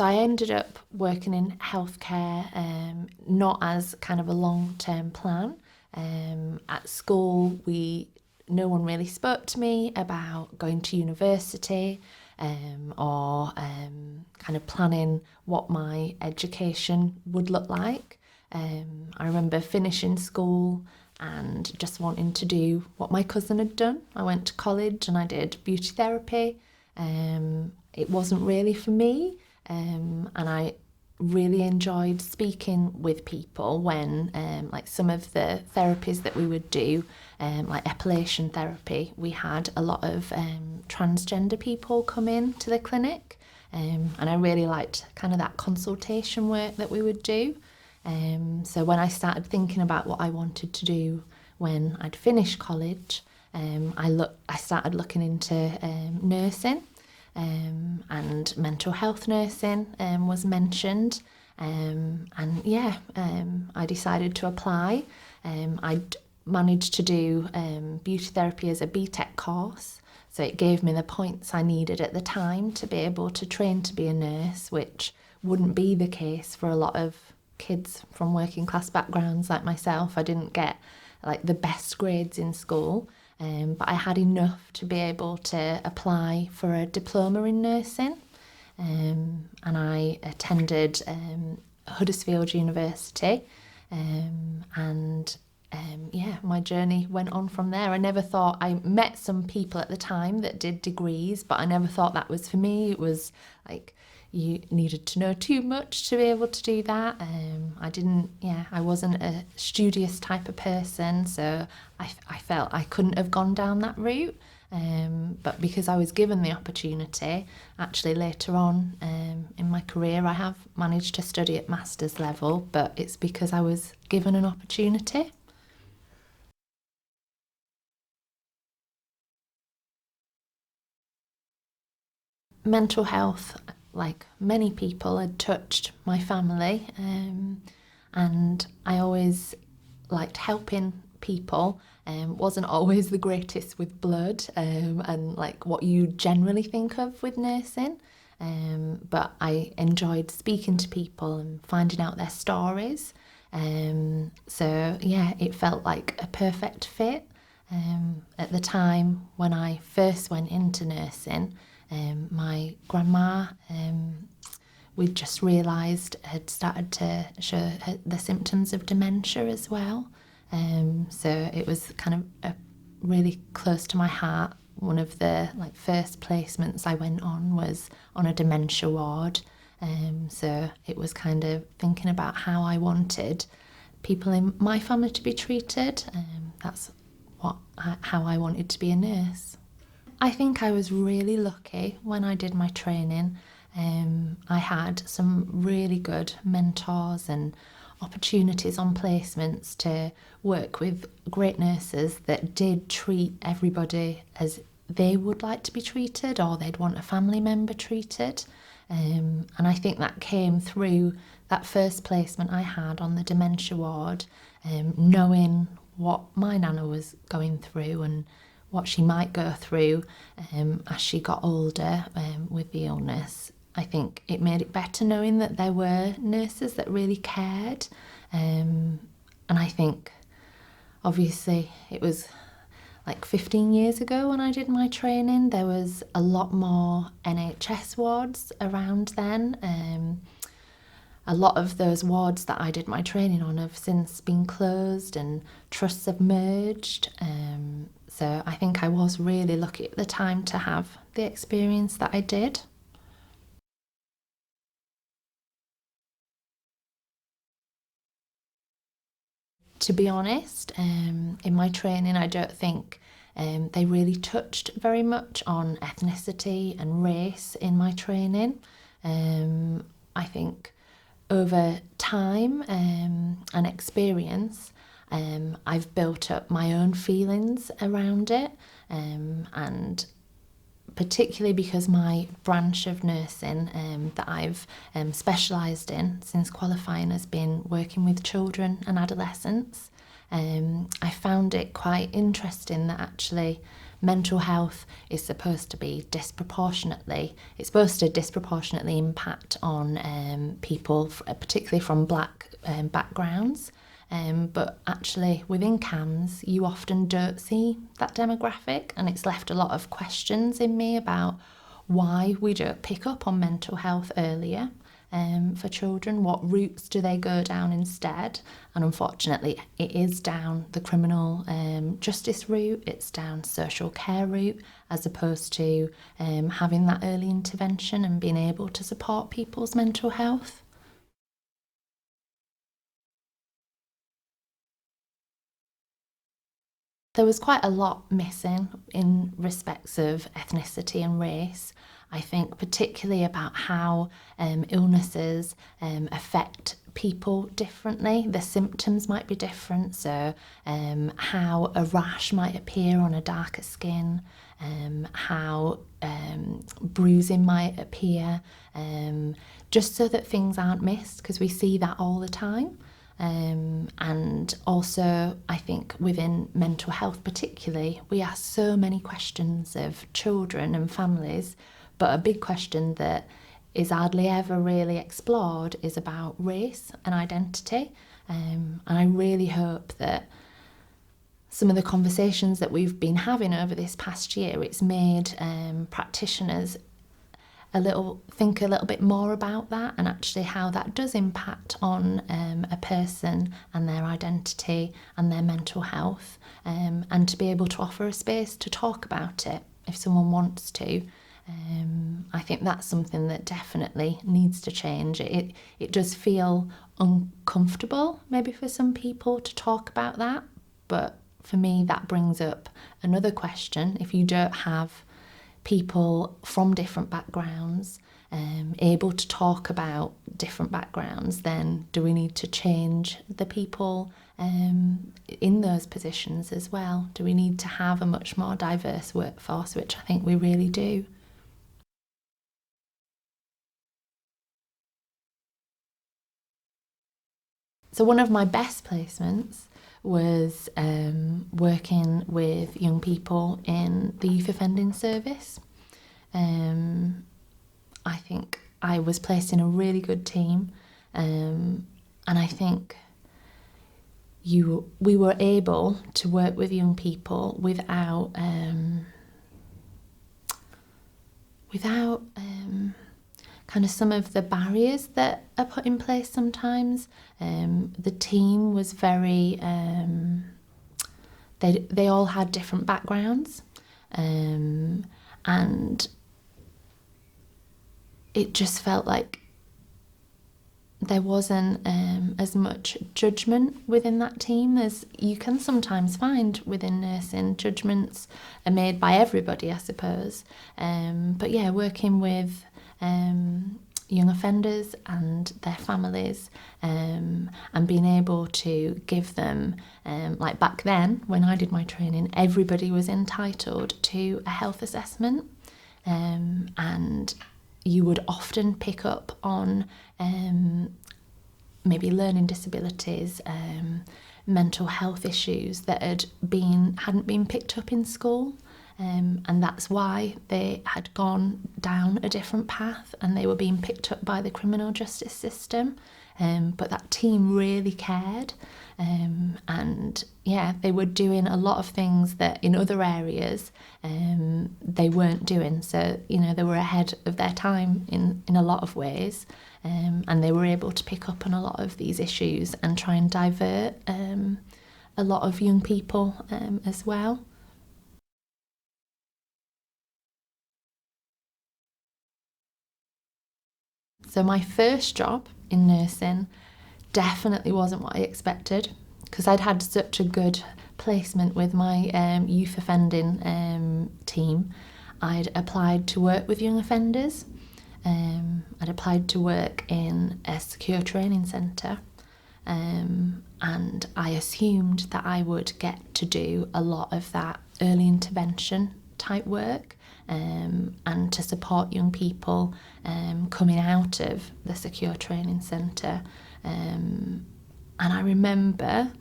So I ended up working in healthcare, not as kind of a long-term plan. At school, no one really spoke to me about going to university, or kind of planning what my education would look like. I remember finishing school and just wanting to do what my cousin had done. I went to college and I did beauty therapy. It wasn't really for me, and I really enjoyed speaking with people when, like some of the therapies that we would do, like epilation therapy, we had a lot of transgender people come in to the clinic, and I really liked kind of that consultation work that we would do. So when I started thinking about what I wanted to do when I'd finished college, I started looking into nursing, and mental health nursing was mentioned, and I decided to apply. I'd managed to do beauty therapy as a BTEC course, so it gave me the points I needed at the time to be able to train to be a nurse, which wouldn't be the case for a lot of kids from working class backgrounds like myself. I didn't get like the best grades in school, but I had enough to be able to apply for a diploma in nursing, and I attended Huddersfield University, my journey went on from there. I never thought, I met some people at the time that did degrees, but I never thought that was for me. It was like you needed to know too much to be able to do that. I wasn't a studious type of person, so I felt I couldn't have gone down that route. But because I was given the opportunity, actually later on in my career, I have managed to study at master's level, but it's because I was given an opportunity. Mental health, like many people, had touched my family, and I always liked helping people. Wasn't always the greatest with blood, and like what you generally think of with nursing, but I enjoyed speaking to people and finding out their stories. It felt like a perfect fit. At the time when I first went into nursing, my grandma, we'd just realised, had started to show the symptoms of dementia as well. So it was kind of really close to my heart. One of the first placements I went on was on a dementia ward. So it was kind of thinking about how I wanted people in my family to be treated. That's how I wanted to be a nurse. I think I was really lucky when I did my training. I had some really good mentors and opportunities on placements to work with great nurses that did treat everybody as they would like to be treated, or they'd want a family member treated. And I think that came through that first placement I had on the dementia ward, knowing what my nana was going through and what she might go through as she got older with the illness. I think it made it better knowing that there were nurses that really cared. And I think, obviously, it was like 15 years ago when I did my training. There was a lot more NHS wards around then. A lot of those wards that I did my training on have since been closed and trusts have merged. So I think I was really lucky at the time to have the experience that I did. To be honest, in my training, I don't think they really touched very much on ethnicity and race in my training. I think over time and experience, I've built up my own feelings around it, and particularly because my branch of nursing that I've specialised in since qualifying has been working with children and adolescents. I found it quite interesting that actually mental health is supposed to be it's supposed to disproportionately impact on people, particularly from black backgrounds. But actually within CAMHS you often don't see that demographic, and it's left a lot of questions in me about why we don't pick up on mental health earlier for children. What routes do they go down instead? And unfortunately it is down the criminal justice route, it's down social care route, as opposed to having that early intervention and being able to support people's mental health. There was quite a lot missing in respects of ethnicity and race. I think particularly about how illnesses affect people differently. The symptoms might be different, so how a rash might appear on a darker skin, how bruising might appear, just so that things aren't missed, because we see that all the time. And also I think within mental health particularly, we ask so many questions of children and families, but a big question that is hardly ever really explored is about race and identity. And I really hope that some of the conversations that we've been having over this past year, it's made practitioners think a little bit more about that, and actually how that does impact on a person and their identity and their mental health, and to be able to offer a space to talk about it if someone wants to. I think that's something that definitely needs to change. It does feel uncomfortable maybe for some people to talk about that, but for me that brings up another question. If you don't have people from different backgrounds able to talk about different backgrounds, then do we need to change the people in those positions as well? Do we need to have a much more diverse workforce, which I think we really do? So one of my best placements was working with young people in the youth offending service. I think I was placed in a really good team, and I think we were able to work with young people without kind of some of the barriers that are put in place sometimes. The team was very, they all had different backgrounds, and it just felt like there wasn't as much judgement within that team as you can sometimes find within nursing. Judgments are made by everybody, I suppose. But yeah, working with young offenders and their families, and being able to give them, like back then when I did my training, everybody was entitled to a health assessment, and you would often pick up on maybe learning disabilities, mental health issues that hadn't been picked up in school. And that's why they had gone down a different path and they were being picked up by the criminal justice system. But that team really cared, and yeah, they were doing a lot of things that in other areas they weren't doing. So, you know, they were ahead of their time in a lot of ways, and they were able to pick up on a lot of these issues and try and divert a lot of young people as well. So my first job in nursing definitely wasn't what I expected, because I'd had such a good placement with my youth offending team. I'd applied to work with young offenders. I'd applied to work in a secure training centre, and I assumed that I would get to do a lot of that early intervention type work, and to support young people coming out of the secure training centre. And I remember,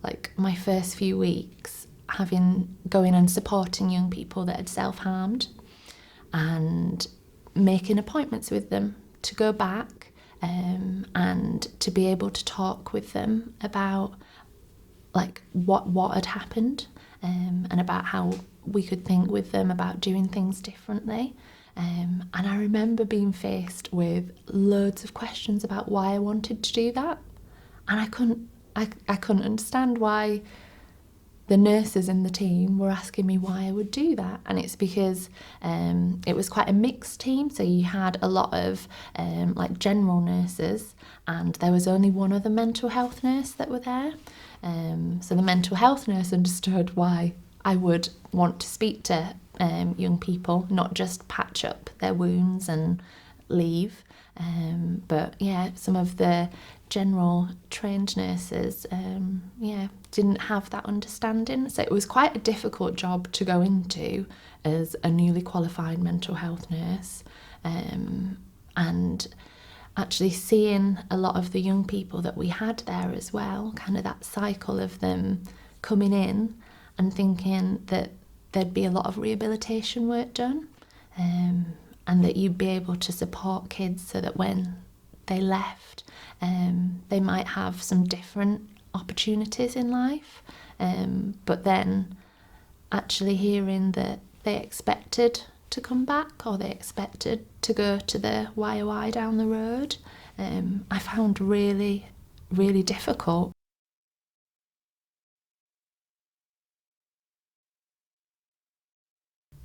like, my first few weeks, going and supporting young people that had self-harmed and making appointments with them to go back and to be able to talk with them about like what had happened and about how we could think with them about doing things differently. And I remember being faced with loads of questions about why I wanted to do that, and I couldn't understand why the nurses in the team were asking me why I would do that. And it's because it was quite a mixed team, so you had a lot of like general nurses, and there was only one other mental health nurse that were there. So the mental health nurse understood why I would want to speak to young people, not just patch up their wounds and leave. But yeah, some of the general trained nurses didn't have that understanding. So it was quite a difficult job to go into as a newly qualified mental health nurse. And actually seeing a lot of the young people that we had there as well, kind of that cycle of them coming in and thinking that there'd be a lot of rehabilitation work done, and that you'd be able to support kids so that when they left, they might have some different opportunities in life. But then actually hearing that they expected to come back, or they expected to go to the YOI down the road, I found really, really difficult.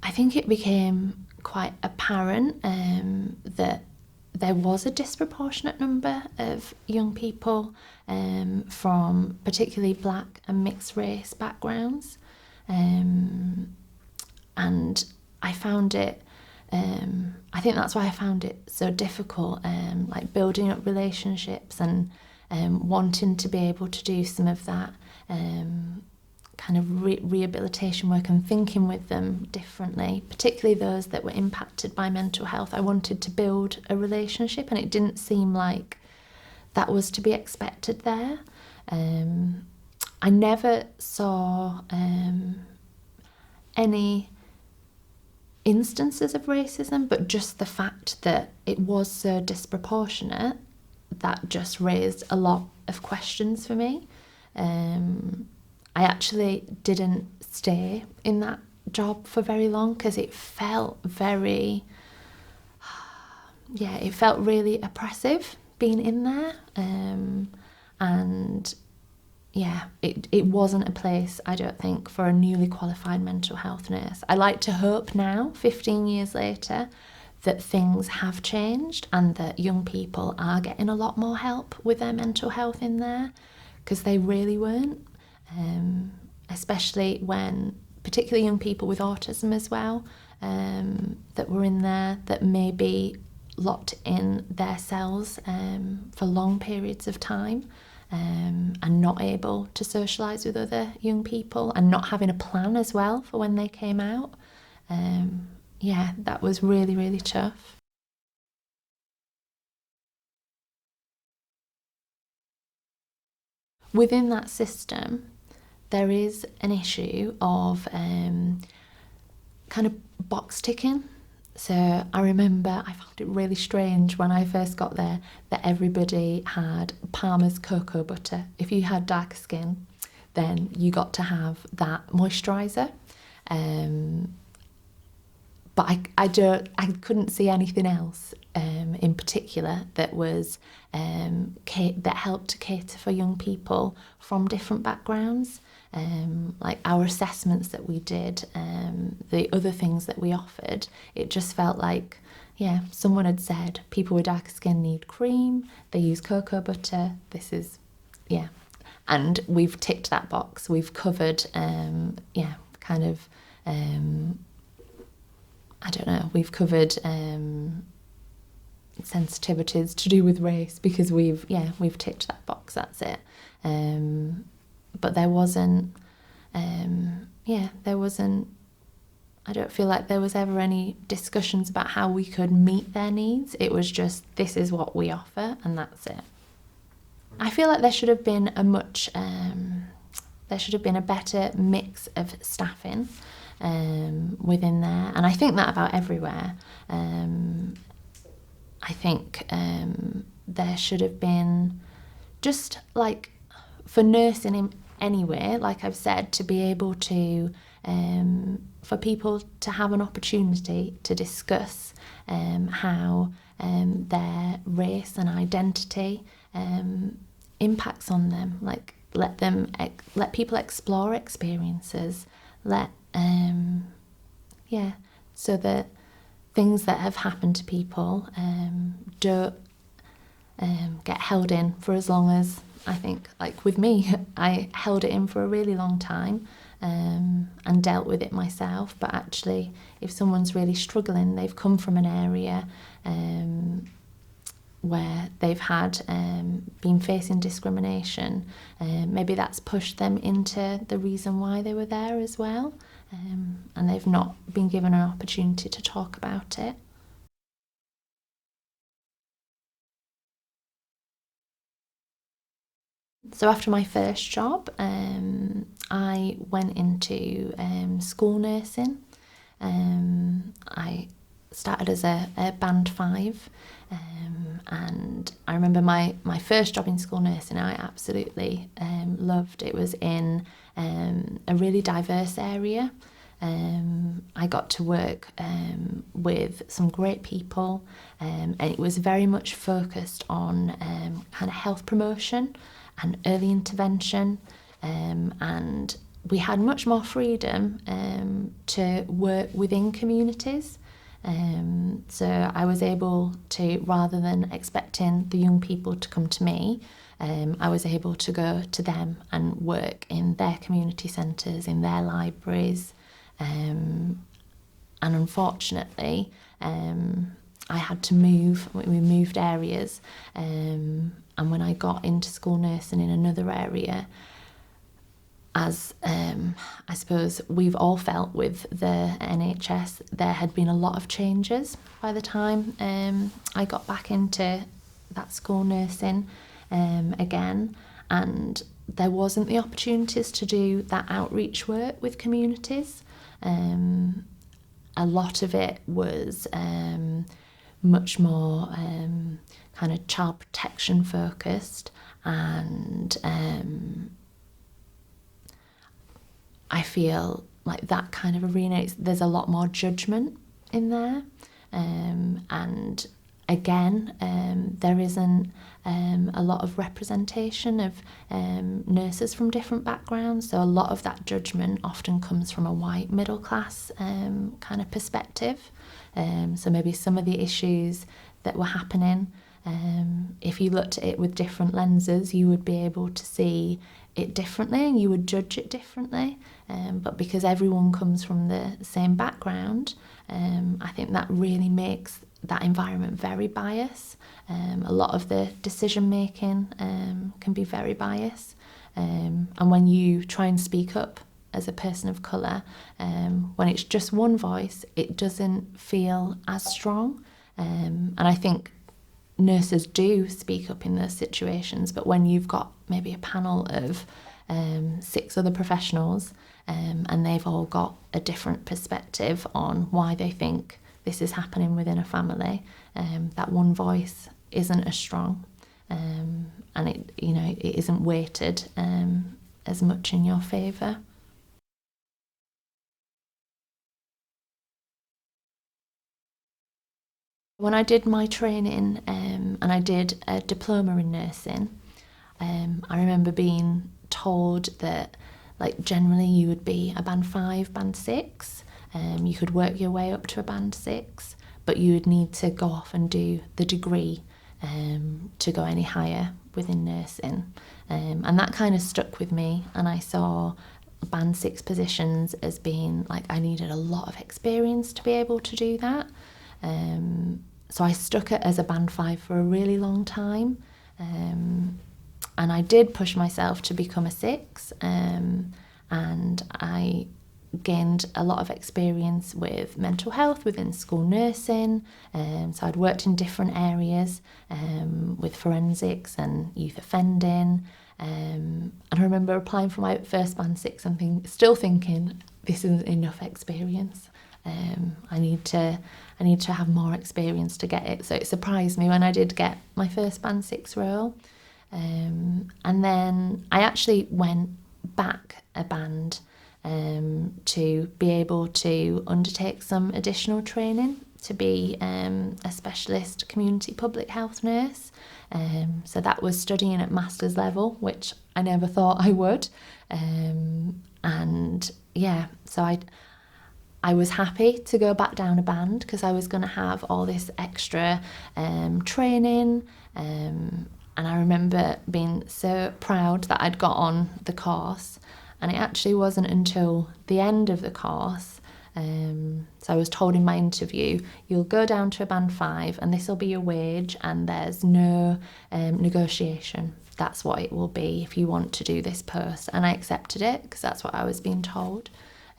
I think it became quite apparent that there was a disproportionate number of young people from particularly black and mixed race backgrounds, and I found it, I think that's why I found it so difficult, like building up relationships and wanting to be able to do some of that kind of rehabilitation work and thinking with them differently, particularly those that were impacted by mental health. I wanted to build a relationship, and it didn't seem like that was to be expected there. I never saw any instances of racism, but just the fact that it was so disproportionate, that just raised a lot of questions for me. I actually didn't stay in that job for very long because it felt very, it felt really oppressive being in there. And yeah, it wasn't a place, I don't think, for a newly qualified mental health nurse. I like to hope now, 15 years later, that things have changed and that young people are getting a lot more help with their mental health in there, because they really weren't. Especially when, particularly young people with autism as well, that were in there, that may be locked in their cells for long periods of time, and not able to socialise with other young people, and not having a plan as well for when they came out. That was really, really tough. Within that system, there is an issue of kind of box ticking. So I remember I found it really strange when I first got there that everybody had Palmer's cocoa butter. If you had darker skin, then you got to have that moisturiser. But I couldn't see anything else in particular that was that helped to cater for young people from different backgrounds. Like our assessments that we did, the other things that we offered, it just felt like, someone had said people with darker skin need cream, they use cocoa butter, and we've ticked that box. We've covered, we've covered sensitivities to do with race because we've ticked that box, that's it. But there wasn't, I don't feel like there was ever any discussions about how we could meet their needs. It was just, this is what we offer and that's it. I feel like there should have been a much there should have been a better mix of staffing within there. And I think that about everywhere. I think there should have been, just like for nursing in anywhere, like I've said, to be able to, for people to have an opportunity to discuss how their race and identity impacts on them. Like let people explore experiences. So that things that have happened to people don't get held in for as long as, I think, like with me, I held it in for a really long time and dealt with it myself. But actually, if someone's really struggling, they've come from an area where they've had been facing discrimination, maybe that's pushed them into the reason why they were there as well, and they've not been given an opportunity to talk about it. So after my first job, I went into school nursing. I started as a band 5, and I remember my first job in school nursing I absolutely loved. It was in a really diverse area. I got to work with some great people, and it was very much focused on kind of health promotion and early intervention, and we had much more freedom to work within communities. So I was able to, rather than expecting the young people to come to me, I was able to go to them and work in their community centres, in their libraries. And unfortunately, I had to move. We moved areas, and when I got into school nursing in another area, as I suppose we've all felt with the NHS, there had been a lot of changes by the time I got back into that school nursing again, and there wasn't the opportunities to do that outreach work with communities. A lot of it was much more kind of child protection focused, and I feel like that kind of arena, there's a lot more judgement in there, and again, there isn't a lot of representation of nurses from different backgrounds, so a lot of that judgment often comes from a white middle class kind of perspective. So maybe some of the issues that were happening, if you looked at it with different lenses, you would be able to see it differently and you would judge it differently. But because everyone comes from the same background, I think that really makes that environment very biased. A lot of the decision making can be very biased. And when you try and speak up as a person of colour, when it's just one voice, it doesn't feel as strong. And I think nurses do speak up in those situations, but when you've got maybe a panel of 6 other professionals, and they've all got a different perspective on why they think this is happening within a family, that one voice isn't as strong, and it isn't weighted as much in your favour. When I did my training and I did a diploma in nursing, I remember being told that, like, generally you would be a band 5, band 6. You could work your way up to a band 6, but you would need to go off and do the degree to go any higher within nursing. And that kind of stuck with me, and I saw band 6 positions as being like I needed a lot of experience to be able to do that. So I stuck it as a band 5 for a really long time. And I did push myself to become a 6, and I gained a lot of experience with mental health within school nursing. So I'd worked in different areas with forensics and youth offending, And I remember applying for my first band 6 and still thinking, this isn't enough experience. I need to have more experience to get it. So it surprised me when I did get my first band 6 role. And then I actually went back a band to be able to undertake some additional training to be a specialist community public health nurse. So that was studying at master's level, which I never thought I would. And yeah, so I was happy to go back down a band because I was going to have all this extra training. And I remember being so proud that I'd got on the course. And it actually wasn't until the end of the course, so I was told in my interview, you'll go down to a band 5 and this will be your wage and there's no negotiation. That's what it will be if you want to do this post. And I accepted it because that's what I was being told.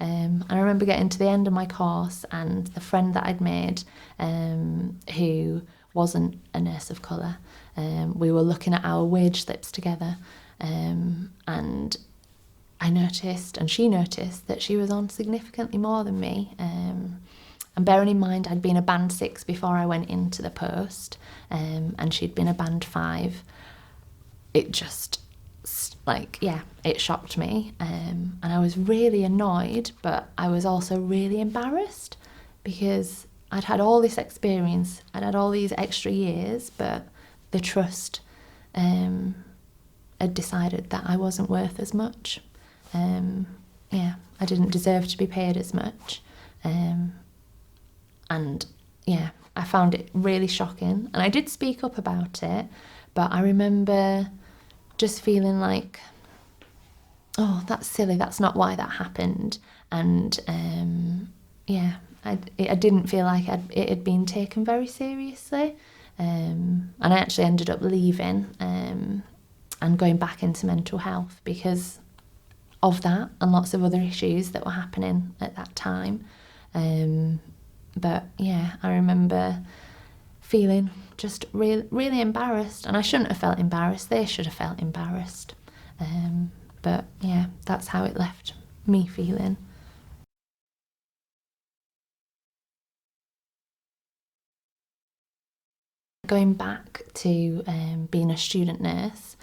And I remember getting to the end of my course and the friend that I'd made, who wasn't a nurse of colour, we were looking at our wage slips together, and I noticed, and she noticed, that she was on significantly more than me. And bearing in mind, I'd been a band 6 before I went into the post, and she'd been a band 5. It just, it shocked me. And I was really annoyed, but I was also really embarrassed because I'd had all this experience, I'd had all these extra years, but the trust had decided that I wasn't worth as much. I didn't deserve to be paid as much. I found it really shocking. And I did speak up about it, but I remember just feeling like, oh, that's silly, that's not why that happened. And I didn't feel like it had been taken very seriously. And I actually ended up leaving and going back into mental health because of that and lots of other issues that were happening at that time. But yeah, I remember feeling just really embarrassed, and I shouldn't have felt embarrassed, they should have felt embarrassed. But yeah, that's how it left me feeling. Going back to being a student nurse,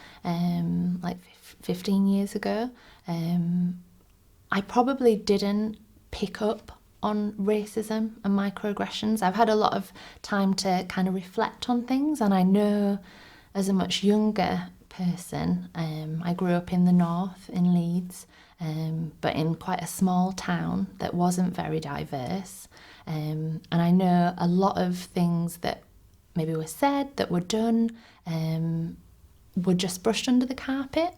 15 years ago, I probably didn't pick up on racism and microaggressions. I've had a lot of time to kind of reflect on things, and I know as a much younger person, I grew up in the north in Leeds, but in quite a small town that wasn't very diverse, and I know a lot of things that maybe were said, that were done, were just brushed under the carpet.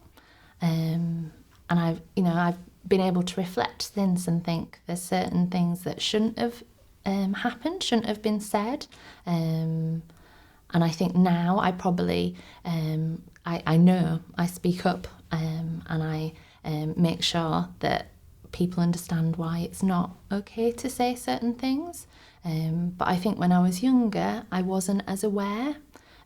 And I've been able to reflect since and think there's certain things that shouldn't have happened, shouldn't have been said. And I think now I probably, I know I speak up, and I make sure that people understand why it's not okay to say certain things. But I think when I was younger, I wasn't as aware.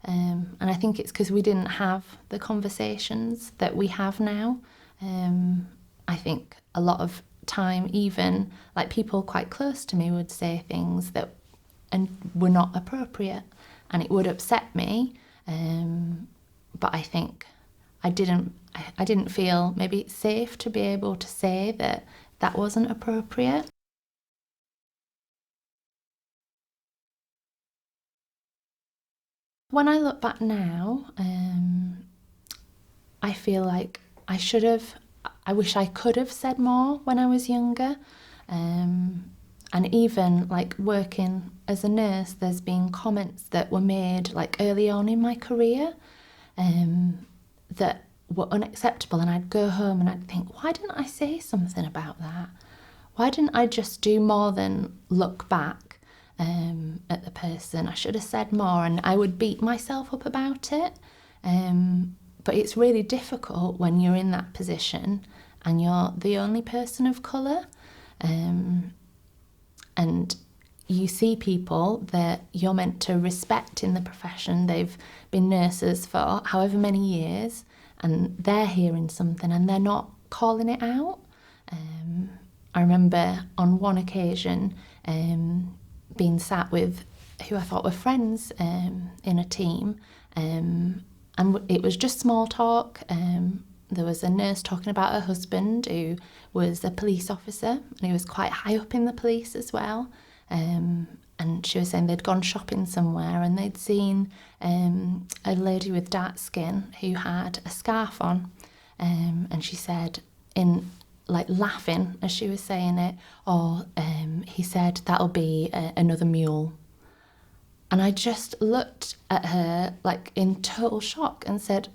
And I think it's because we didn't have the conversations that we have now. I think a lot of time, even like people quite close to me would say things that were not appropriate, and it would upset me. But I think I didn't feel maybe safe to be able to say that wasn't appropriate. When I look back now, I feel like I wish I could have said more when I was younger. And even like working as a nurse, there's been comments that were made like early on in my career that were unacceptable, and I'd go home and I'd think, why didn't I say something about that? Why didn't I just do more than look back at the person? I should have said more, and I would beat myself up about it. But it's really difficult when you're in that position and you're the only person of colour, and you see people that you're meant to respect in the profession. They've been nurses for however many years, and they're hearing something and they're not calling it out. I remember on one occasion being sat with who I thought were friends in a team, and it was just small talk. There was a nurse talking about her husband who was a police officer, and he was quite high up in the police as well. And she was saying they'd gone shopping somewhere and they'd seen a lady with dark skin who had a scarf on. And she said, in like laughing as she was saying it, he said, that'll be another mule. And I just looked at her like in total shock and said,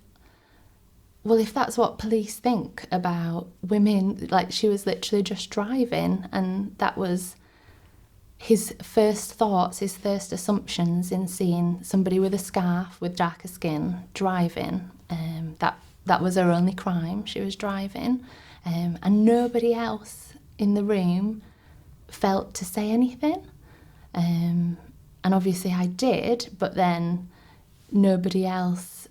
well, if that's what police think about women, like she was literally just driving, and that was his first thoughts, his first assumptions in seeing somebody with a scarf with darker skin driving. That was her only crime. She was driving, and nobody else in the room felt to say anything. And obviously I did, but then nobody else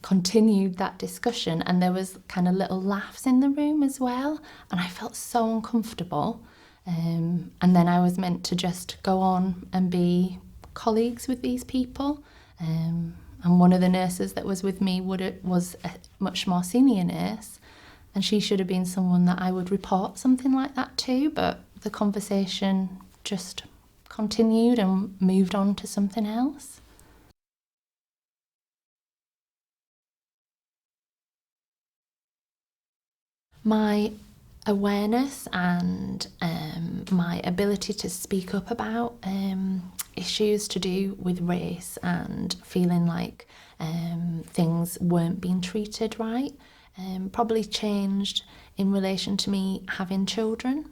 continued that discussion, and there was kind of little laughs in the room as well, and I felt so uncomfortable. And then I was meant to just go on and be colleagues with these people. And one of the nurses that was with me was a much more senior nurse, and she should have been someone that I would report something like that to, but the conversation just continued and moved on to something else. My awareness and my ability to speak up about issues to do with race and feeling like things weren't being treated right probably changed in relation to me having children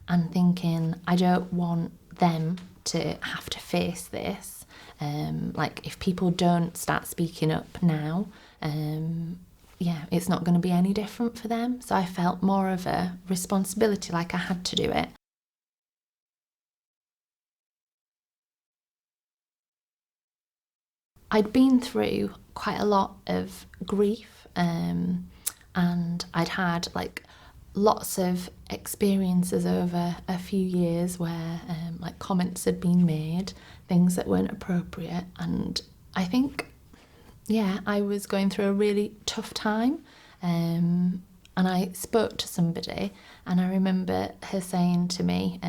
and thinking I don't want them to have to face this. Like if people don't start speaking up now, it's not going to be any different for them. So I felt more of a responsibility, like I had to do it. I'd been through quite a lot of grief, and I'd had like lots of experiences over a few years where like comments had been made, things that weren't appropriate, and I think I was going through a really tough time, and I spoke to somebody, and I remember her saying to me,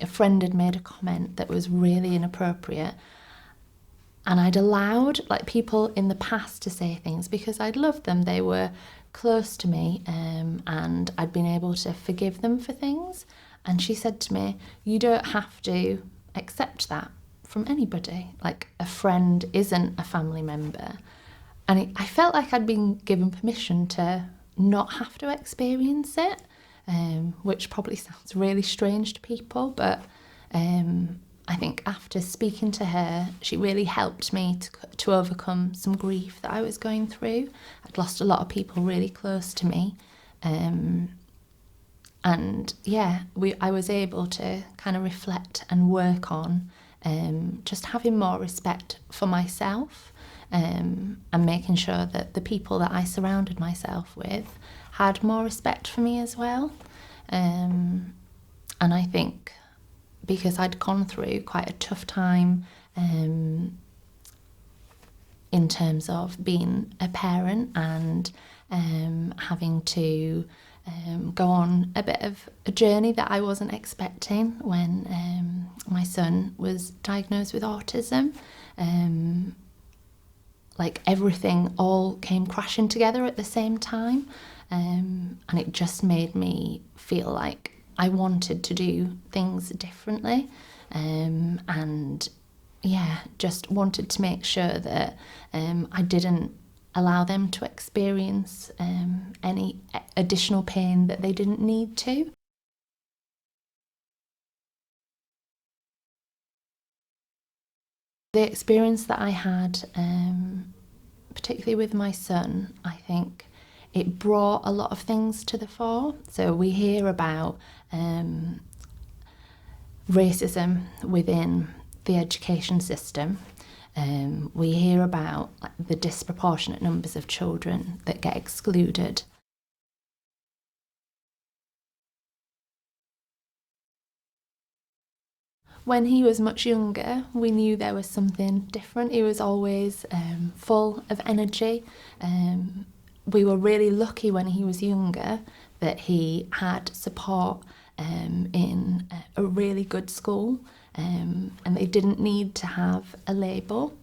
a friend had made a comment that was really inappropriate, and I'd allowed like people in the past to say things because I'd loved them. They were close to me, and I'd been able to forgive them for things. And she said to me, you don't have to accept that from anybody. Like a friend isn't a family member. And I felt like I'd been given permission to not have to experience it, which probably sounds really strange to people, but I think after speaking to her, she really helped me to overcome some grief that I was going through. I'd lost a lot of people really close to me. I was able to kind of reflect and work on just having more respect for myself, and making sure that the people that I surrounded myself with had more respect for me as well. And I think because I'd gone through quite a tough time in terms of being a parent and having to go on a bit of a journey that I wasn't expecting when my son was diagnosed with autism. Like everything all came crashing together at the same time, and it just made me feel like I wanted to do things differently, and just wanted to make sure that I didn't allow them to experience any additional pain that they didn't need to. The experience that I had, particularly with my son, I think it brought a lot of things to the fore. So we hear about racism within the education system, We hear about the disproportionate numbers of children that get excluded. When he was much younger, we knew there was something different. He was always full of energy. We were really lucky when he was younger that he had support in a really good school, and they didn't need to have a label.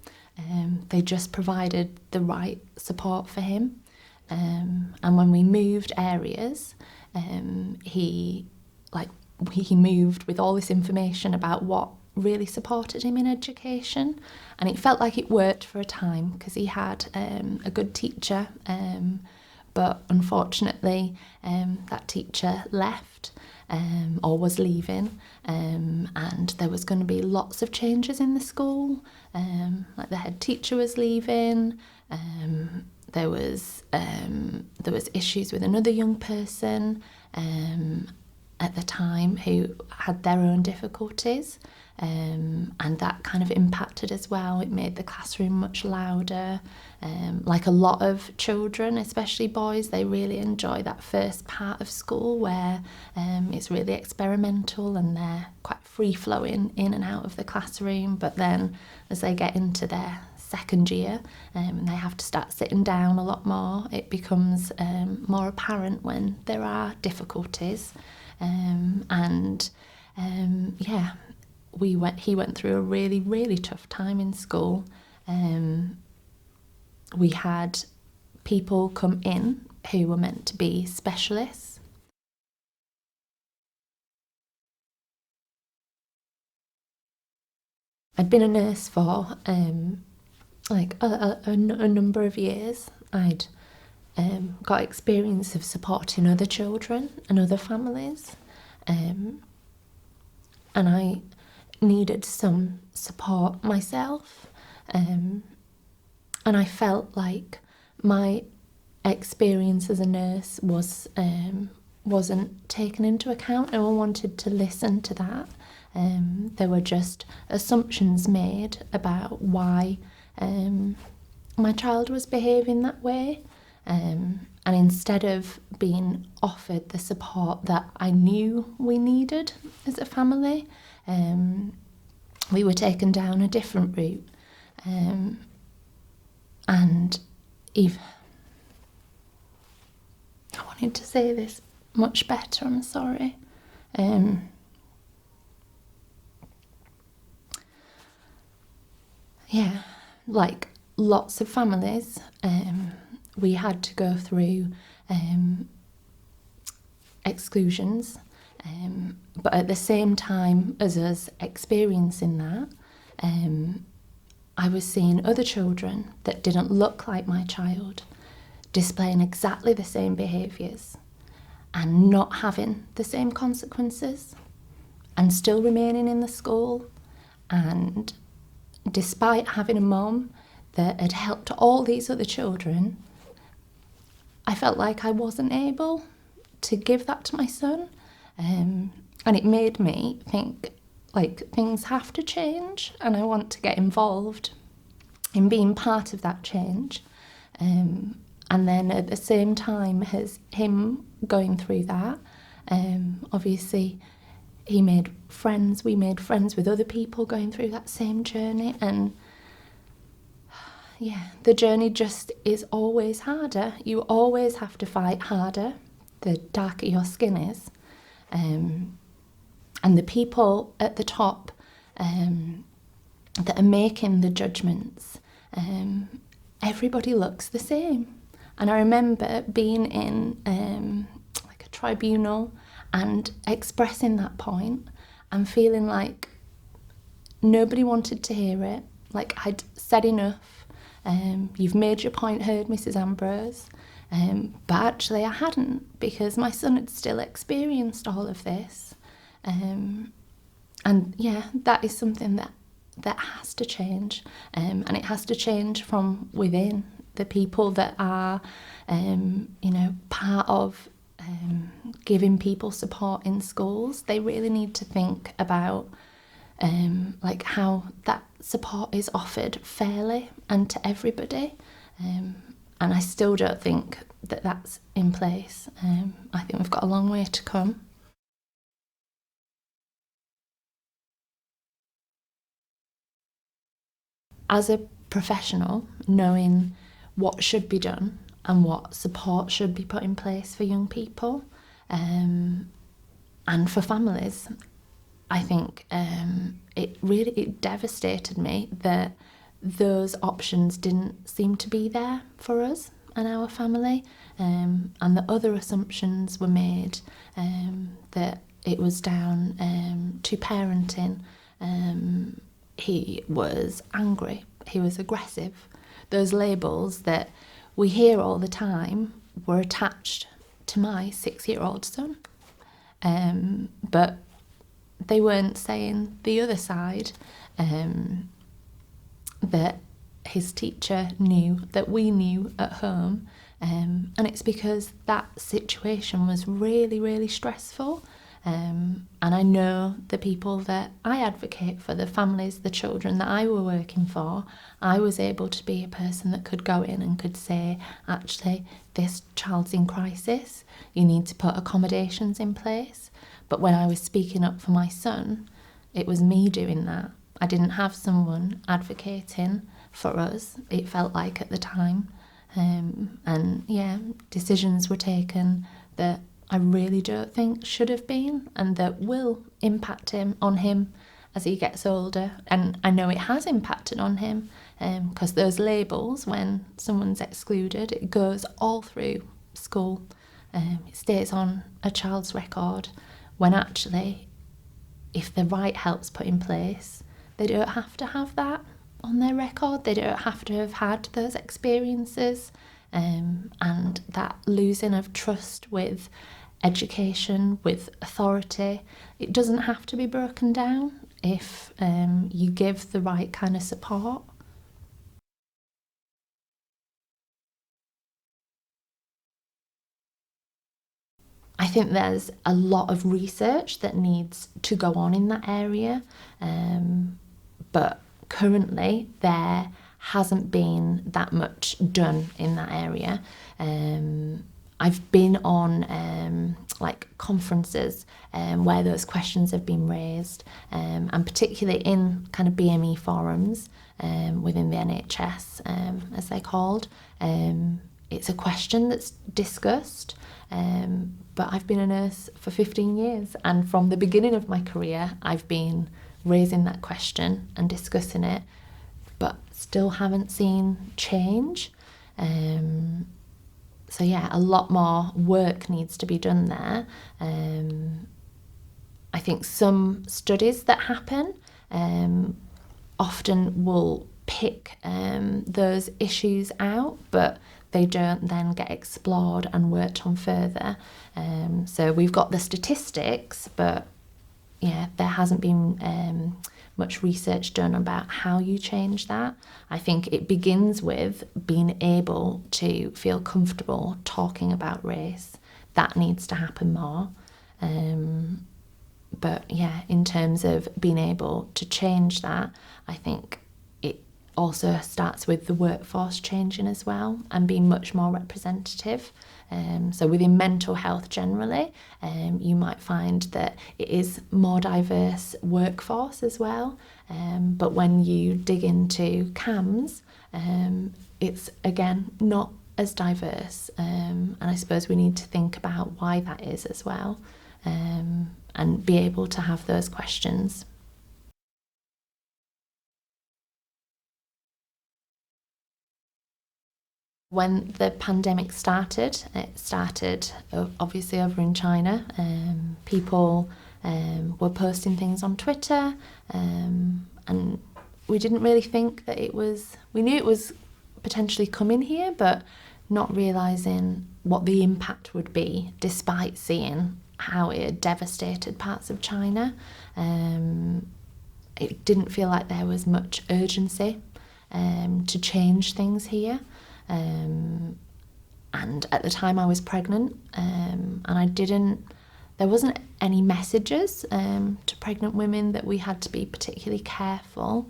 They just provided the right support for him. And when we moved areas, he moved with all this information about what really supported him in education, and it felt like it worked for a time because he had a good teacher, but unfortunately that teacher left or was leaving, and there was going to be lots of changes in the school. Like the head teacher was leaving, there was issues with another young person at the time who had their own difficulties, and that kind of impacted as well. It made the classroom much louder. Like a lot of children, especially boys, they really enjoy that first part of school where it's really experimental and they're quite free-flowing in and out of the classroom. But then as they get into their second year and they have to start sitting down a lot more, it becomes more apparent when there are difficulties. He went through a really, really tough time in school. We had people come in who were meant to be specialists. I'd been a nurse for a number of years. I'd got experience of supporting other children and other families, and I needed some support myself, and I felt like my experience as a nurse wasn't taken into account. No one wanted to listen to that. There were just assumptions made about why my child was behaving that way. And instead of being offered the support that I knew we needed as a family, we were taken down a different route. And I wanted to say this much better, I'm sorry. Like lots of families, we had to go through exclusions, but at the same time as us experiencing that, I was seeing other children that didn't look like my child displaying exactly the same behaviours and not having the same consequences and still remaining in the school. And despite having a mum that had helped all these other children, I felt like I wasn't able to give that to my son. And it made me think, like, things have to change and I want to get involved in being part of that change. And then at the same time as him going through that, obviously we made friends with other people going through that same journey, and the journey just is always harder. You always have to fight harder the darker your skin is. And the people at the top that are making the judgments, everybody looks the same. And I remember being in like a tribunal and expressing that point and feeling like nobody wanted to hear it. Like I'd said enough. You've made your point heard, Mrs. Ambrose. But actually I hadn't, because my son had still experienced all of this. And that is something that has to change. And it has to change from within. The people that are, part of giving people support in schools, they really need to think about like how that support is offered fairly and to everybody. And I still don't think that that's in place. I think we've got a long way to come. As a professional, knowing what should be done and what support should be put in place for young people, and for families, I think it devastated me that those options didn't seem to be there for us and our family, and that other assumptions were made, that it was down to parenting. He was angry, he was aggressive. Those labels that we hear all the time were attached to my 6-year-old son. But they weren't saying the other side, that his teacher knew, that we knew at home. And it's because that situation was really, really stressful. And I know the people that I advocate for, the families, the children that I were working for, I was able to be a person that could go in and could say, actually, this child's in crisis, you need to put accommodations in place. But when I was speaking up for my son, it was me doing that. I didn't have someone advocating for us, it felt like at the time. And yeah, decisions were taken that I really don't think should have been, and that will impact him as he gets older. And I know it has impacted on him, because those labels, when someone's excluded, it goes all through school. It stays on a child's record, when actually, if the right help's put in place, they don't have to have that on their record. They don't have to have had those experiences, and that losing of trust with education, with authority. It doesn't have to be broken down if you give the right kind of support. I think there's a lot of research that needs to go on in that area, but currently there hasn't been that much done in that area. I've been on like conferences where those questions have been raised, and particularly in kind of BME forums within the NHS, as they're called. It's a question that's discussed, but I've been a nurse for 15 years, and from the beginning of my career I've been raising that question and discussing it, but still haven't seen change. So yeah, a lot more work needs to be done there. I think some studies that happen often will pick those issues out, but they don't then get explored and worked on further. So we've got the statistics, but yeah, there hasn't been much research done about how you change that. I think it begins with being able to feel comfortable talking about race. That needs to happen more. But yeah, in terms of being able to change that, I think it also starts with the workforce changing as well and being much more representative. So within mental health generally, you might find that it is more diverse workforce as well. But when you dig into CAMHS, it's again not as diverse. And I suppose we need to think about why that is as well, and be able to have those questions. When the pandemic started, it started obviously over in China. People were posting things on Twitter, and we didn't really think that we knew it was potentially coming here, but not realising what the impact would be, despite seeing how it had devastated parts of China. It didn't feel like there was much urgency to change things here. And at the time I was pregnant, and I didn't there wasn't any messages to pregnant women that we had to be particularly careful.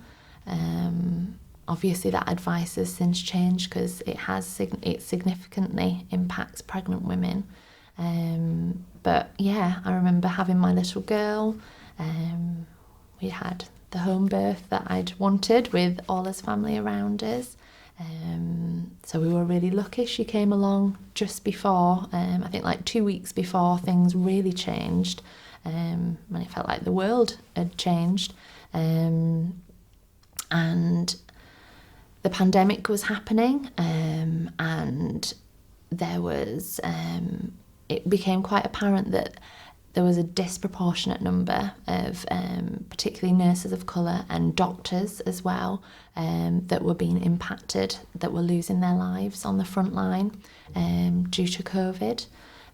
Obviously that advice has since changed because it significantly impacts pregnant women. But yeah, I remember having my little girl. We had the home birth that I'd wanted with all his family around us. So we were really lucky. She came along just before, I think like 2 weeks before things really changed, and it felt like the world had changed. And the pandemic was happening, and there was, it became quite apparent that there was a disproportionate number of particularly nurses of colour and doctors as well that were being impacted, that were losing their lives on the front line due to COVID.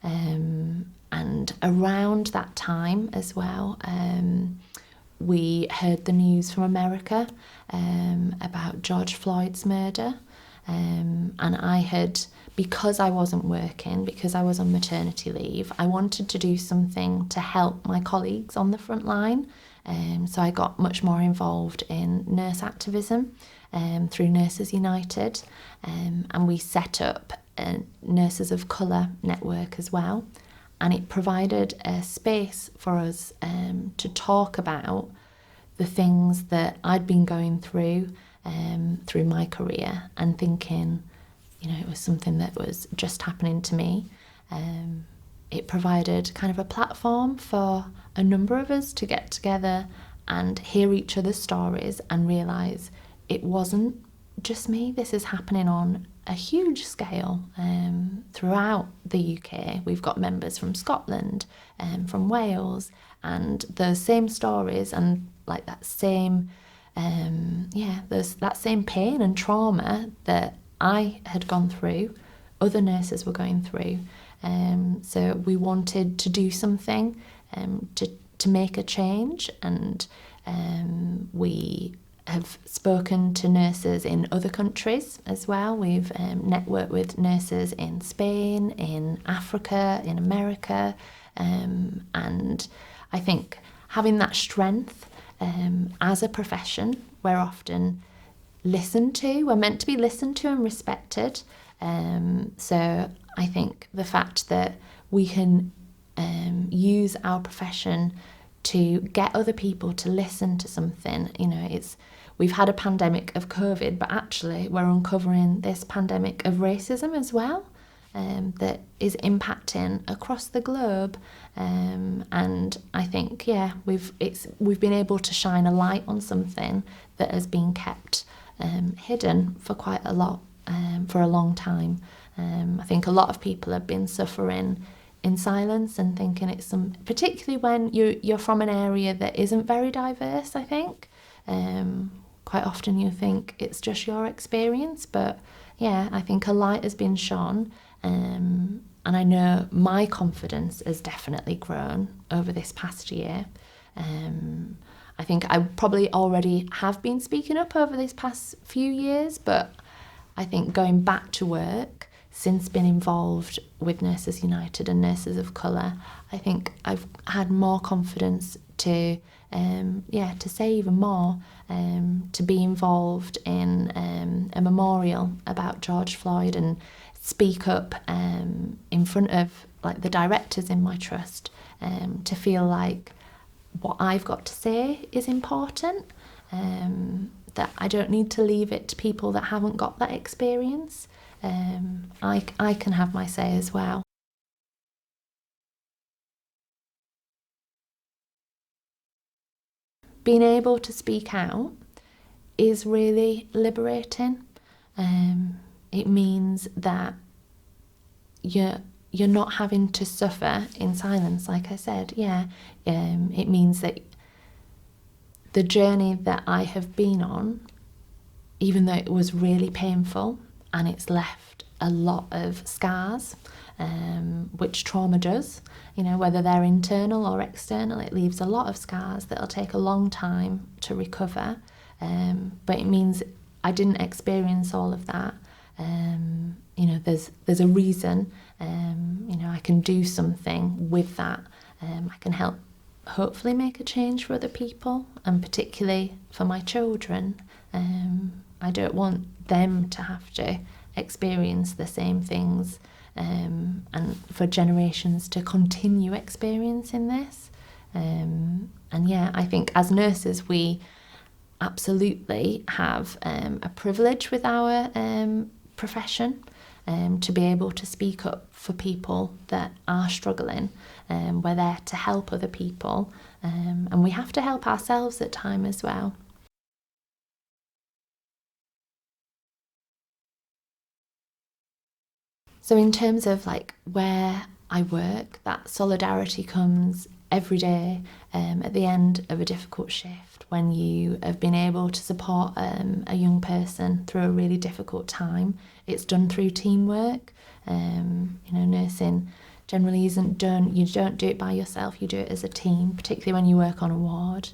And around that time as well, we heard the news from America about George Floyd's murder. And I had, because I wasn't working, because I was on maternity leave, I wanted to do something to help my colleagues on the front line. So I got much more involved in nurse activism through Nurses United, and we set up a Nurses of Colour network as well. And it provided a space for us to talk about the things that I'd been going through my career, and thinking, it was something that was just happening to me. It provided kind of a platform for a number of us to get together and hear each other's stories and realise it wasn't just me. This is happening on a huge scale throughout the UK. We've got members from Scotland and from Wales, and those same stories and like that same there's that same pain and trauma that I had gone through, other nurses were going through. So we wanted to do something to make a change, and we have spoken to nurses in other countries as well. We've networked with nurses in Spain, in Africa, in America, and I think having that strength as a profession, we're often listened to, we're meant to be listened to and respected. So I think the fact that we can use our profession to get other people to listen to something, we've had a pandemic of COVID, but actually we're uncovering this pandemic of racism as well, that is impacting across the globe. And I think, we've been able to shine a light on something that has been kept hidden for quite a lot, for a long time. I think a lot of people have been suffering in silence and thinking it's particularly when you're from an area that isn't very diverse, I think. Quite often you think it's just your experience, but I think a light has been shone, and I know my confidence has definitely grown over this past year. I think I probably already have been speaking up over this past few years, but I think going back to work, since being involved with Nurses United and Nurses of Colour, I think I've had more confidence to say even more, to be involved in a memorial about George Floyd and speak up in front of like the directors in my trust, to feel like what I've got to say is important, that I don't need to leave it to people that haven't got that experience. I can have my say as well. Being able to speak out is really liberating. It means that you're not having to suffer in silence, like I said. It means that the journey that I have been on, even though it was really painful and it's left a lot of scars, which trauma does, whether they're internal or external, it leaves a lot of scars that'll take a long time to recover. But it means I didn't experience all of that. There's a reason. I can do something with that, I can help hopefully make a change for other people, and particularly for my children. I don't want them to have to experience the same things, and for generations to continue experiencing this. And yeah, I think as nurses we absolutely have a privilege with our profession, to be able to speak up for people that are struggling. We're there to help other people, and we have to help ourselves at times as well. So in terms of like where I work, that solidarity comes every day, at the end of a difficult shift, when you have been able to support a young person through a really difficult time. It's done through teamwork. Nursing generally you don't do it by yourself, you do it as a team, particularly when you work on a ward.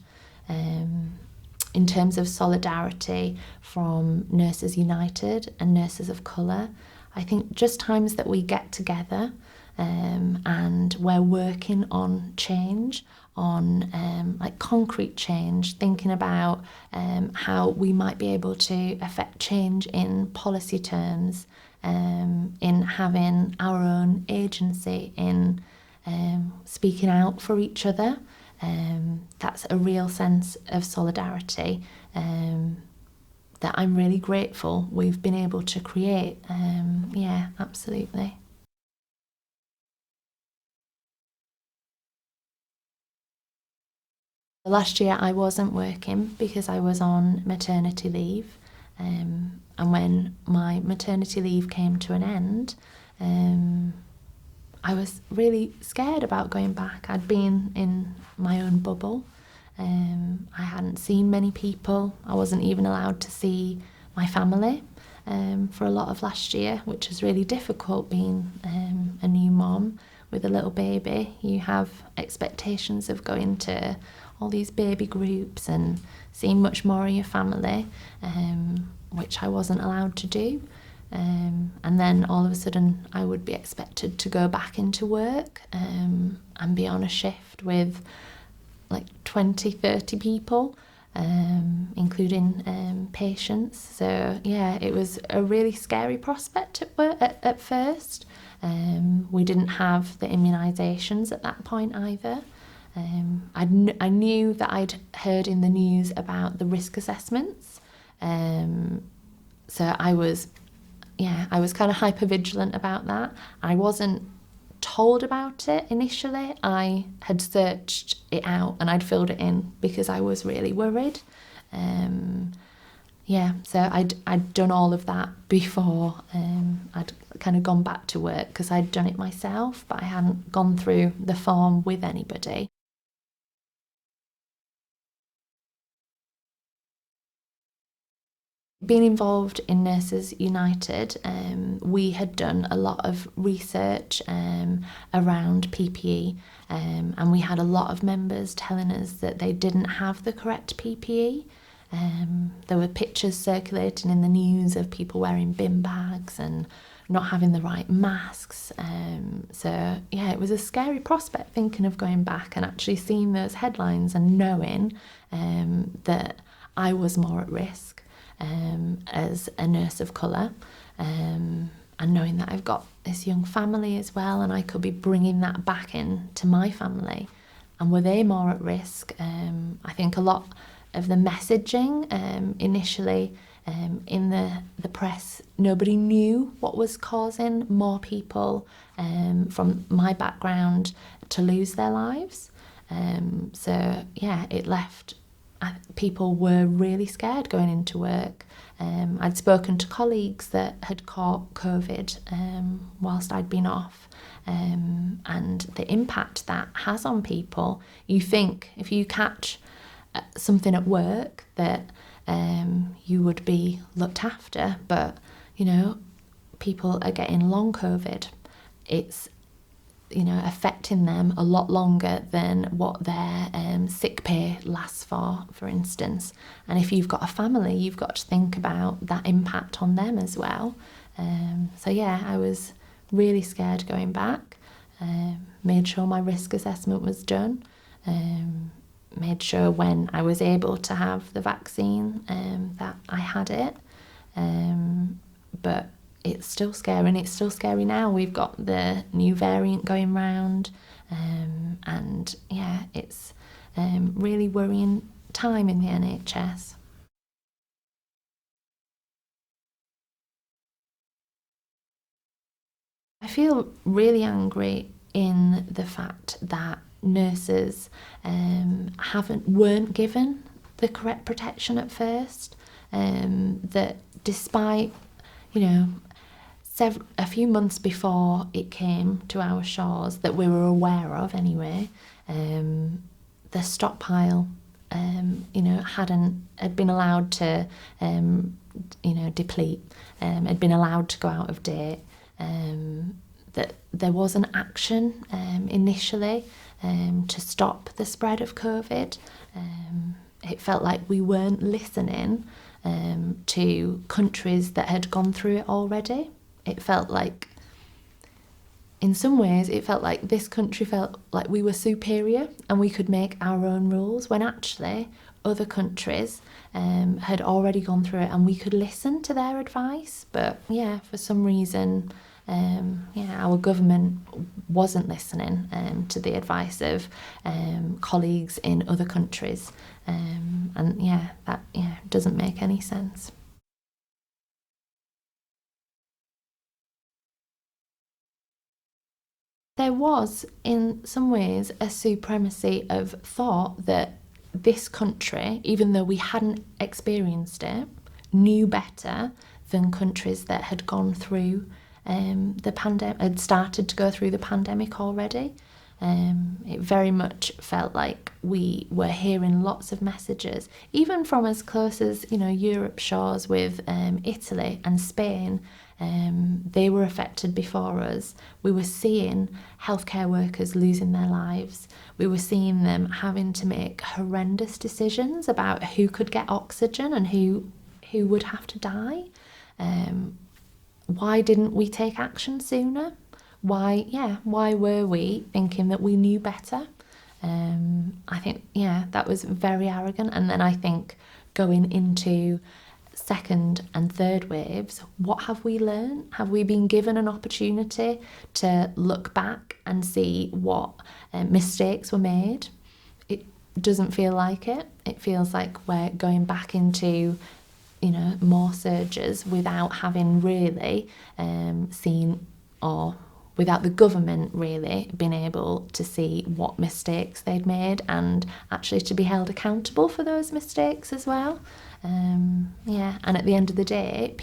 In terms of solidarity from Nurses United and Nurses of Colour, I think just times that we get together, and we're working on change, on like concrete change, thinking about how we might be able to affect change in policy terms, in having our own agency, in speaking out for each other. That's a real sense of solidarity that I'm really grateful we've been able to create. Yeah, absolutely. Last year I wasn't working because I was on maternity leave, and when my maternity leave came to an end, I was really scared about going back. I'd been in my own bubble. I hadn't seen many people. I wasn't even allowed to see my family for a lot of last year, which was really difficult being a new mom with a little baby. You have expectations of going to all these baby groups and seeing much more of your family, which I wasn't allowed to do. And then all of a sudden I would be expected to go back into work, and be on a shift with like 20, 30 people, including patients. So yeah, it was a really scary prospect at first. We didn't have the immunisations at that point either. I knew that I'd heard in the news about the risk assessments. So I was kind of hyper vigilant about that. I wasn't told about it initially. I had searched it out and I'd filled it in because I was really worried. So I'd done all of that before I'd kind of gone back to work, because I'd done it myself, but I hadn't gone through the form with anybody. Being involved in Nurses United, we had done a lot of research around PPE, and we had a lot of members telling us that they didn't have the correct PPE. There were pictures circulating in the news of people wearing bin bags and not having the right masks. So yeah, it was a scary prospect thinking of going back and actually seeing those headlines and knowing that I was more at risk as a nurse of colour, and knowing that I've got this young family as well, and I could be bringing that back in to my family. And were they more at risk? I think a lot of the messaging initially in the press, nobody knew what was causing more people from my background to lose their lives. So yeah, it left people were really scared going into work. I'd spoken to colleagues that had caught COVID whilst I'd been off, and the impact that has on people. You think if you catch something at work that you would be looked after, but people are getting long COVID. It's affecting them a lot longer than what their sick pay lasts for instance. And if you've got a family, you've got to think about that impact on them as well. So yeah, I was really scared going back. made sure my risk assessment was done, made sure when I was able to have the vaccine that I had it. But it's still scary, and it's still scary now. We've got the new variant going round, and yeah, it's really worrying time in the NHS. I feel really angry in the fact that nurses weren't given the correct protection at first. That despite, a few months before it came to our shores, that we were aware of anyway, the stockpile, had been allowed to, deplete, had been allowed to go out of date. That there was an action initially to stop the spread of COVID. It felt like we weren't listening to countries that had gone through it already. It felt like, in some ways, it felt like this country felt like we were superior and we could make our own rules, when actually other countries had already gone through it and we could listen to their advice. But yeah, for some reason, our government wasn't listening to the advice of colleagues in other countries. That doesn't make any sense. There was, in some ways, a supremacy of thought that this country, even though we hadn't experienced it, knew better than countries that had gone through the pandemic, had started to go through the pandemic already. It very much felt like we were hearing lots of messages, even from as close as, Europe shores with Italy and Spain. They were affected before us. We were seeing healthcare workers losing their lives. We were seeing them having to make horrendous decisions about who could get oxygen and who would have to die. Why didn't we take action sooner? Why were we thinking that we knew better? I think, that was very arrogant. And then I think going into second and third waves, what have we learned? Have we been given an opportunity to look back and see what mistakes were made? It doesn't feel like it. It feels like we're going back into more surges without having really seen, or without the government really being able to see what mistakes they'd made and actually to be held accountable for those mistakes as well. And at the end of the day,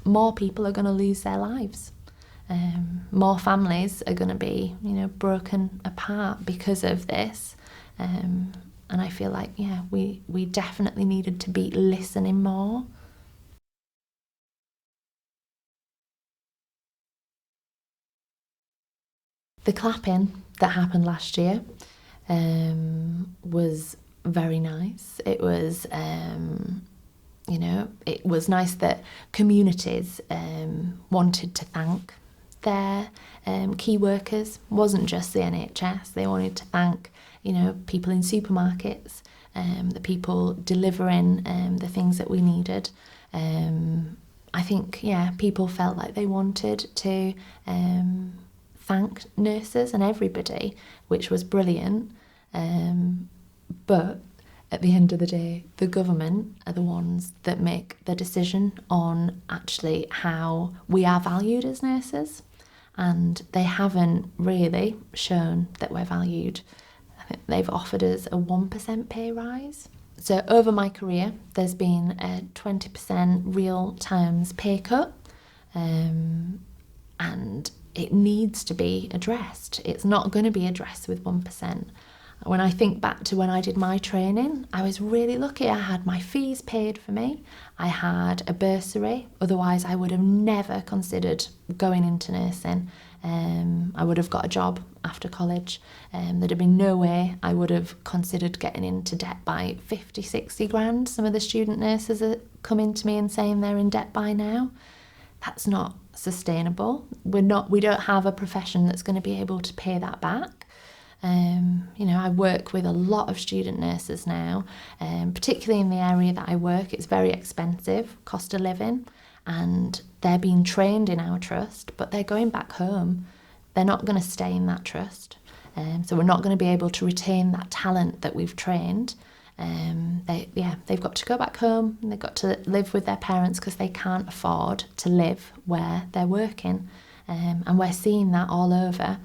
more people are going to lose their lives. More families are going to be, broken apart because of this. And I feel like, we definitely needed to be listening more. The clapping that happened last year was very nice. It was, it was nice that communities wanted to thank their key workers. It wasn't just the NHS. They wanted to thank people in supermarkets, the people delivering the things that we needed. I think, people felt like they wanted to thank nurses and everybody, which was brilliant. But at the end of the day, the government are the ones that make the decision on actually how we are valued as nurses. And they haven't really shown that we're valued. They've offered us a 1% pay rise. So over my career, there's been a 20% real terms pay cut, and it needs to be addressed. It's not going to be addressed with 1%. When I think back to when I did my training, I was really lucky. I had my fees paid for me. I had a bursary. Otherwise, I would have never considered going into nursing. I would have got a job after college. There'd have been no way I would have considered getting into debt by 50, 60 grand. Some of the student nurses are coming to me and saying they're in debt by now. That's not sustainable. We don't have a profession that's going to be able to pay that back. I work with a lot of student nurses now, particularly in the area that I work. It's very expensive, cost of living, and they're being trained in our trust, but they're going back home. They're not going to stay in that trust. So we're not going to be able to retain that talent that we've trained. They've got to go back home, and they've got to live with their parents because they can't afford to live where they're working. And we're seeing that all over.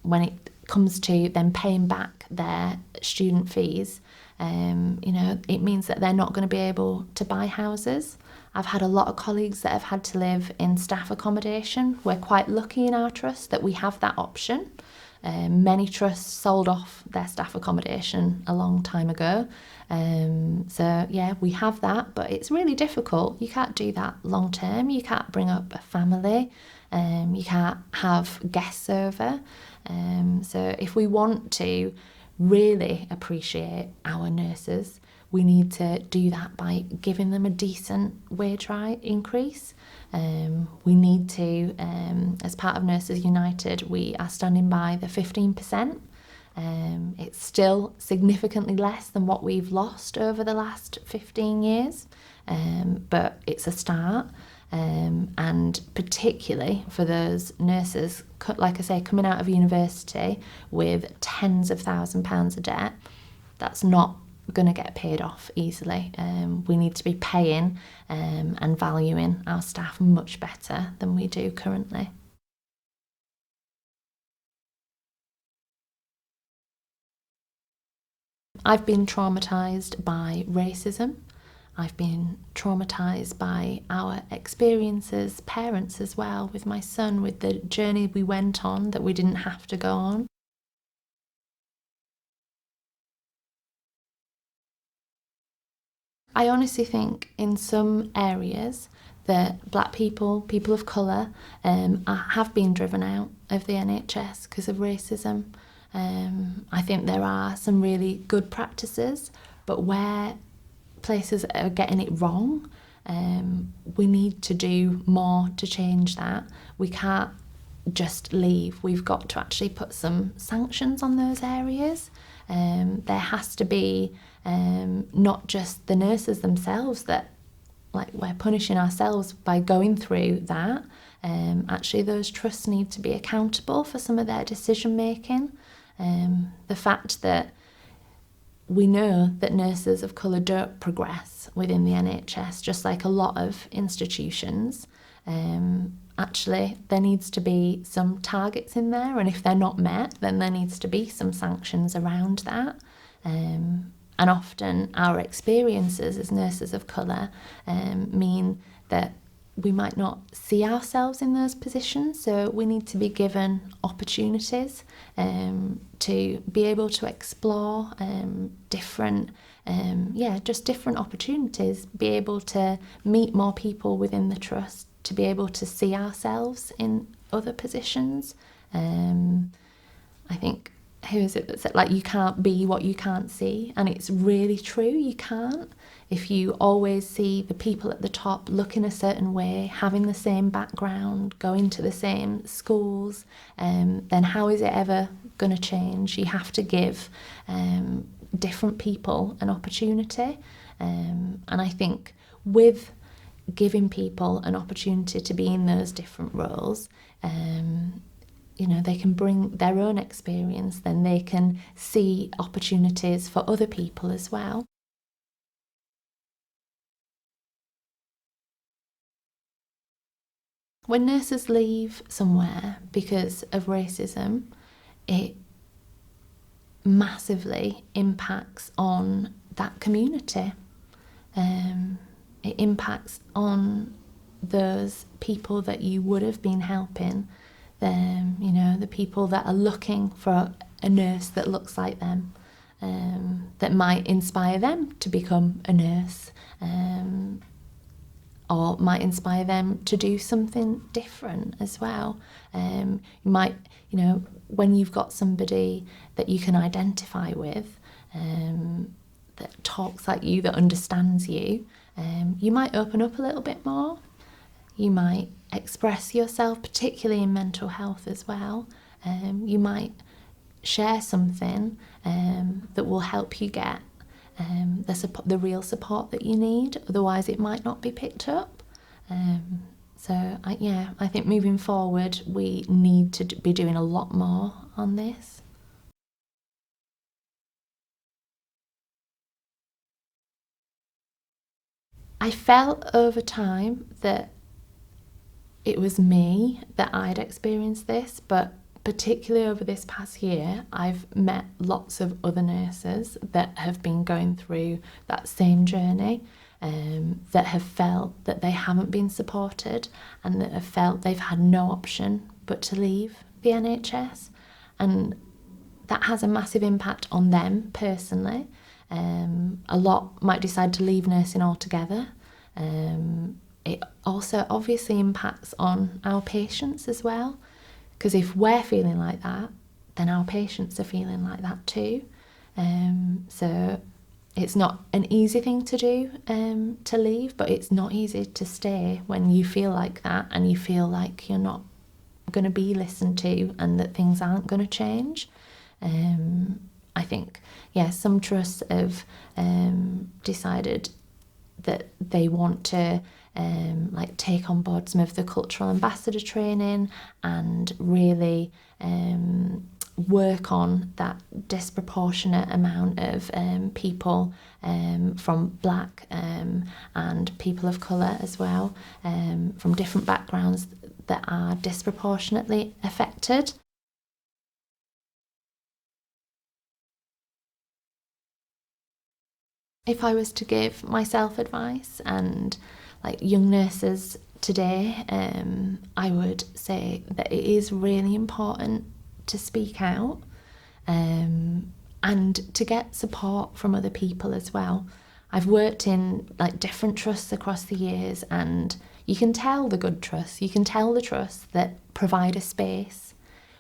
When it comes to them paying back their student fees, it means that they're not going to be able to buy houses. I've had a lot of colleagues that have had to live in staff accommodation. We're quite lucky in our trust that we have that option. Many trusts sold off their staff accommodation a long time ago. We have that, but it's really difficult. You can't do that long term. You can't bring up a family. You can't have guests over. So if we want to really appreciate our nurses, we need to do that by giving them a decent wage increase. We need to, as part of Nurses United, we are standing by the 15%. It's still significantly less than what we've lost over the last 15 years, but it's a start. And particularly for those nurses, like I say, coming out of university with tens of £1,000s of debt, that's not going to get paid off easily. We need to be paying and valuing our staff much better than we do currently. I've been traumatised by racism. I've been traumatised by our experiences, parents as well, with my son, with the journey we went on that we didn't have to go on. I honestly think in some areas that black people of colour, have been driven out of the NHS because of racism. I think there are some really good practices, but where places are getting it wrong, we need to do more to change that. We can't just leave. We've got to actually put some sanctions on those areas. There has to be not just the nurses themselves that, like, we're punishing ourselves by going through that. Actually, those trusts need to be accountable for some of their decision making. The fact that we know that nurses of colour don't progress within the NHS, just like a lot of institutions. Actually, there needs to be some targets in there, and if they're not met, then there needs to be some sanctions around that. And often our experiences as nurses of colour mean that we might not see ourselves in those positions, so we need to be given opportunities to be able to explore different opportunities, be able to meet more people within the trust, to be able to see ourselves in other positions. I think, who is it that said, like, you can't be what you can't see? And it's really true, you can't. If you always see the people at the top looking a certain way, having the same background, going to the same schools, then how is it ever going to change? You have to give different people an opportunity. And I think with giving people an opportunity to be in those different roles, they can bring their own experience, then they can see opportunities for other people as well. When nurses leave somewhere because of racism, it massively impacts on that community. It impacts on those people that you would have been helping, the people that are looking for a nurse that looks like them, that might inspire them to become a nurse, or might inspire them to do something different as well. You might, when you've got somebody that you can identify with, that talks like you, that understands you, you might open up a little bit more. You might express yourself, particularly in mental health as well. You might share something that will help you get the real support that you need. Otherwise, it might not be picked up. I think moving forward, we need to be doing a lot more on this. I felt over time that it was me that I'd experienced this, but particularly over this past year, I've met lots of other nurses that have been going through that same journey, that have felt that they haven't been supported and that have felt they've had no option but to leave the NHS. And that has a massive impact on them personally. A lot might decide to leave nursing altogether. It also obviously impacts on our patients as well, because if we're feeling like that, then our patients are feeling like that too. So it's not an easy thing to do, to leave, but it's not easy to stay when you feel like that and you feel like you're not going to be listened to and that things aren't going to change. I think, some trusts have decided that they want to take on board some of the cultural ambassador training and really work on that disproportionate amount of people from Black and people of colour as well, from different backgrounds that are disproportionately affected. If I was to give myself advice and young nurses today, I would say that it is really important to speak out, and to get support from other people as well. I've worked in different trusts across the years, and you can tell the good trusts, you can tell the trusts that provide a space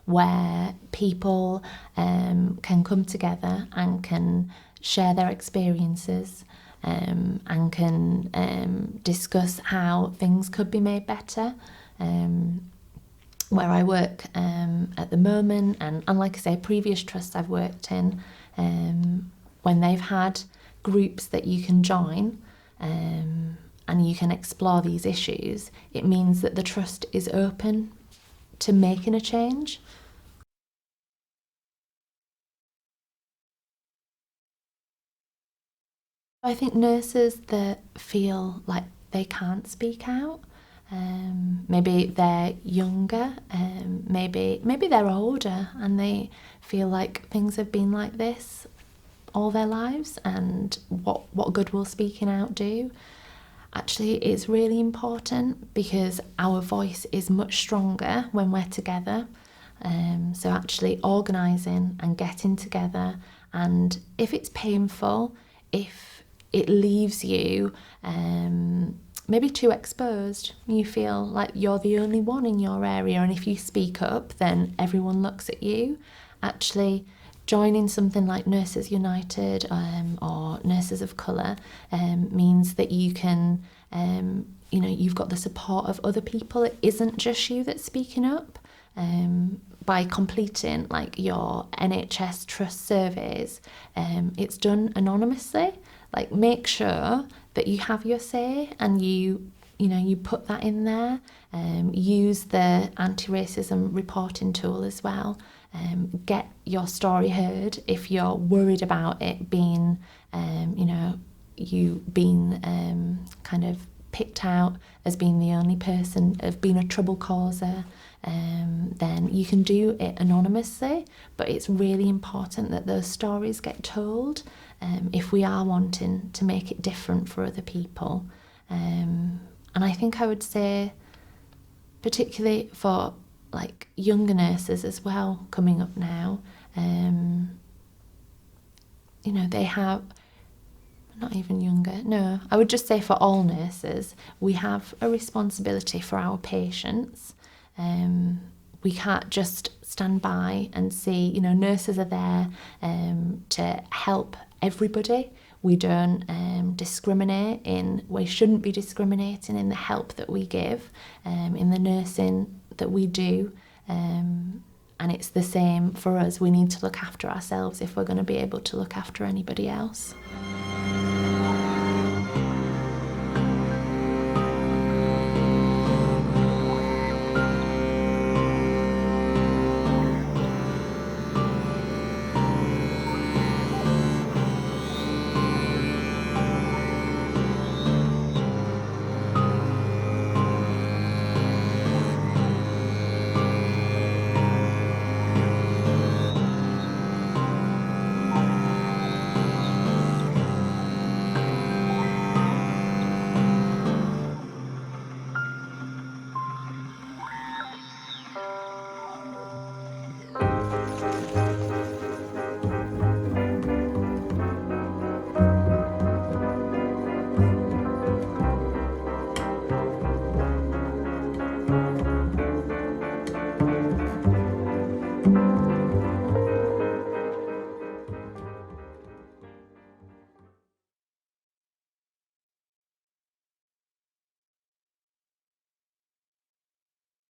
where people can come together and can share their experiences, and can discuss how things could be made better. Where I work at the moment, and like I say, previous trusts I've worked in, when they've had groups that you can join, and you can explore these issues, it means that the trust is open to making a change. I think nurses that feel like they can't speak out, maybe they're younger, maybe they're older and they feel like things have been like this all their lives, and what good will speaking out do? Actually, it's really important because our voice is much stronger when we're together. So actually organising and getting together, and if it's painful, if it leaves you maybe too exposed, you feel like you're the only one in your area, and if you speak up then everyone looks at you. Actually joining something like Nurses United, or Nurses of Colour, means that you can, you've got the support of other people. It isn't just you that's speaking up. By completing your NHS trust surveys, it's done anonymously. Make sure that you have your say, and you put that in there. Use the anti-racism reporting tool as well. Get your story heard if you're worried about it being, you being kind of picked out as being the only person, of being a trouble causer. Then you can do it anonymously, but it's really important that those stories get told, if we are wanting to make it different for other people. And I think I would say, particularly for younger nurses as well coming up now, they have, not even younger, no, I would just say for all nurses, we have a responsibility for our patients. We can't just stand by and see, nurses are there to help everybody. We don't discriminate we shouldn't be discriminating in the help that we give, in the nursing that we do. And it's the same for us. We need to look after ourselves if we're going to be able to look after anybody else.